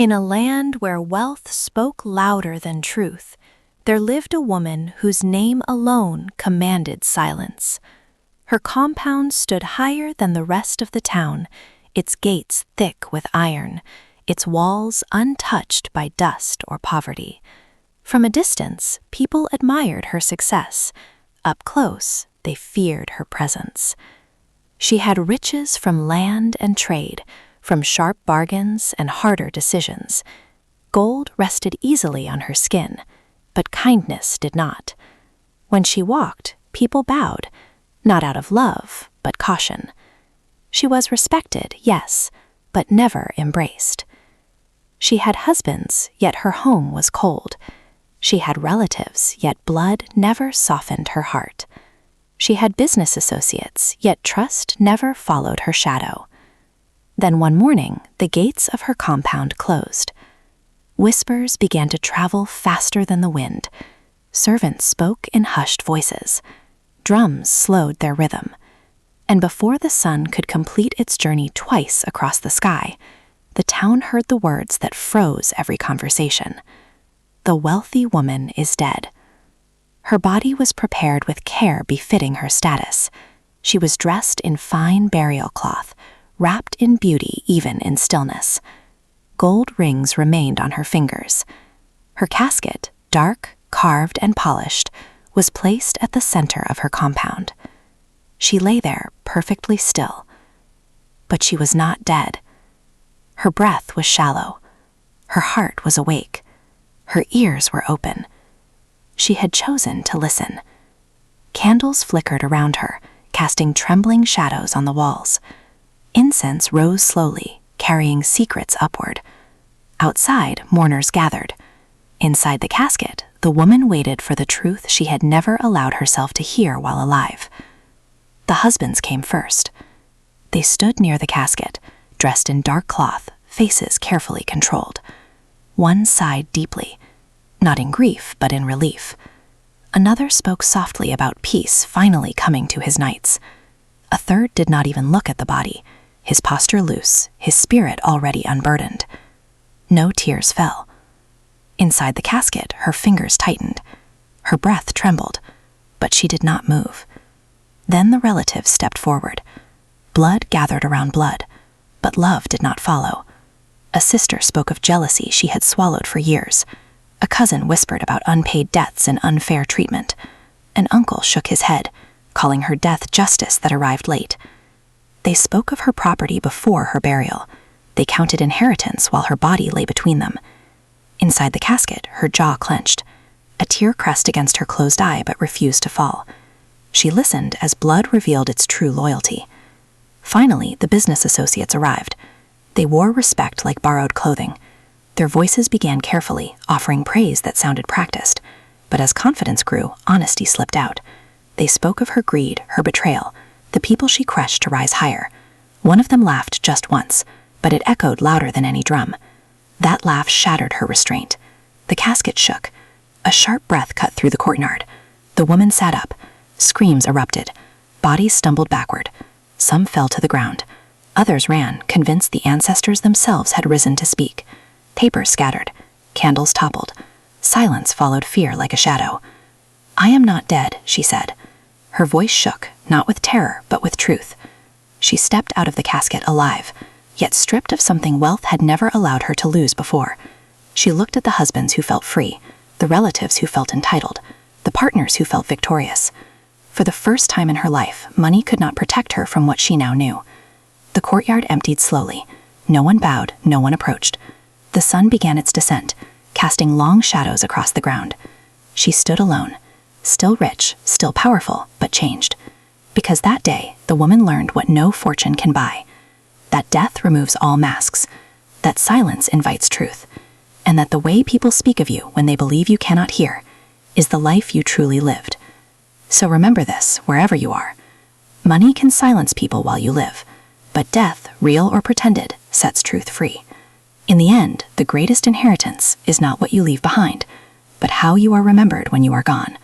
In a land where wealth spoke louder than truth, there lived a woman whose name alone commanded silence. Her compound stood higher than the rest of the town, its gates thick with iron, its walls untouched by dust or poverty. From a distance, people admired her success. Up close, they feared her presence. She had riches from land and trade, from sharp bargains and harder decisions. Gold rested easily on her skin, but kindness did not. When she walked, people bowed, not out of love, but caution. She was respected, yes, but never embraced. She had husbands, yet her home was cold. She had relatives, yet blood never softened her heart. She had business associates, yet trust never followed her shadow. Then one morning, the gates of her compound closed. Whispers began to travel faster than the wind. Servants spoke in hushed voices. Drums slowed their rhythm. And before the sun could complete its journey twice across the sky, the town heard the words that froze every conversation. The wealthy woman is dead. Her body was prepared with care befitting her status. She was dressed in fine burial cloth, wrapped in beauty even in stillness. Gold rings remained on her fingers. Her casket, dark, carved, and polished, was placed at the center of her compound. She lay there perfectly still. But she was not dead. Her breath was shallow. Her heart was awake. Her ears were open. She had chosen to listen. Candles flickered around her, casting trembling shadows on the walls. Incense rose slowly, carrying secrets upward. Outside, mourners gathered. Inside the casket, the woman waited for the truth she had never allowed herself to hear while alive. The husbands came first. They stood near the casket, dressed in dark cloth, faces carefully controlled. One sighed deeply, not in grief, but in relief. Another spoke softly about peace finally coming to his nights. A third did not even look at the body, his posture loose, his spirit already unburdened. No tears fell. Inside the casket, her fingers tightened. Her breath trembled, but she did not move. Then the relatives stepped forward. Blood gathered around blood, but love did not follow. A sister spoke of jealousy she had swallowed for years. A cousin whispered about unpaid debts and unfair treatment. An uncle shook his head, calling her death justice that arrived late. They spoke of her property before her burial. They counted inheritance while her body lay between them. Inside the casket, her jaw clenched. A tear pressed against her closed eye but refused to fall. She listened as blood revealed its true loyalty. Finally, the business associates arrived. They wore respect like borrowed clothing. Their voices began carefully, offering praise that sounded practiced. But as confidence grew, honesty slipped out. They spoke of her greed, her betrayal, the people she crushed to rise higher. One of them laughed just once, but it echoed louder than any drum. That laugh shattered her restraint. The casket shook. A sharp breath cut through the courtyard. The woman sat up. Screams erupted. Bodies stumbled backward. Some fell to the ground. Others ran, convinced the ancestors themselves had risen to speak. Papers scattered. Candles toppled. Silence followed fear like a shadow. "I am not dead," she said. Her voice shook, not with terror, but with truth. She stepped out of the casket alive, yet stripped of something wealth had never allowed her to lose before. She looked at the husbands who felt free, the relatives who felt entitled, the partners who felt victorious. For the first time in her life, money could not protect her from what she now knew. The courtyard emptied slowly. No one bowed, no one approached. The sun began its descent, casting long shadows across the ground. She stood alone, still rich, still powerful, but changed. Because that day, the woman learned what no fortune can buy. That death removes all masks, that silence invites truth, and that the way people speak of you when they believe you cannot hear is the life you truly lived. So remember this, wherever you are. Money can silence people while you live, but death, real or pretended, sets truth free. In the end, the greatest inheritance is not what you leave behind, but how you are remembered when you are gone.